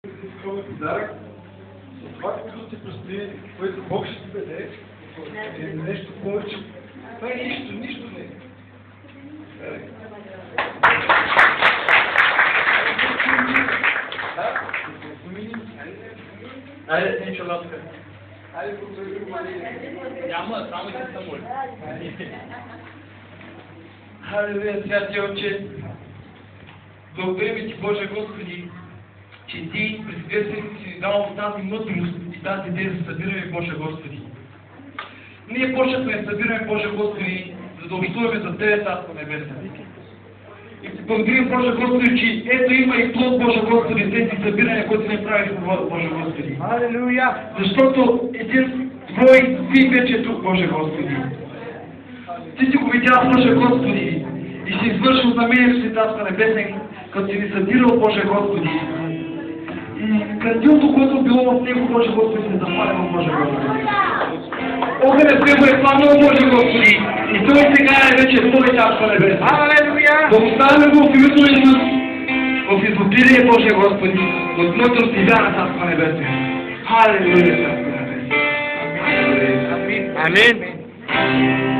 скромен подарък, за това, което ти предстои, което Бог ще ти даде, е нещо повече. Това е нищо не е. Айде, не чолатка. Айде, благодаря. Няма, само ще се моля. Халелуя, святи Отче, благодарим ти, Боже Господи, че ти през две си дал тази мъдрост и тази идея за събиране, Боже Господи. Ние почнахме да събираме, Боже Господи, за да общуваме за Тебе, Царство Небесно. И ти благодарим, Боже Господи, че ето има и плод, Боже Господи, тези събирания, които не правиш, Боже Господи. Алелуя! Защото един Твой Син вече е тук, Боже Господи. Ти си го видял, Боже Господи, и си извършил знамение в Царство Небесно, като си ни събирал, Боже Господи. И кандилото, което било в него, Боже Господи, се запалило, Боже Господи. Огънят Твой е пламнал, Боже Господи, и Той сега е вече Твой Царство Небесно. Алелуя! Да оставяме го в името на Исус, в изобилие, Боже Господи, от мъдрост и вяра, Царство Небесно. Халелуя, Царство Небесно. Халелуя. Амин.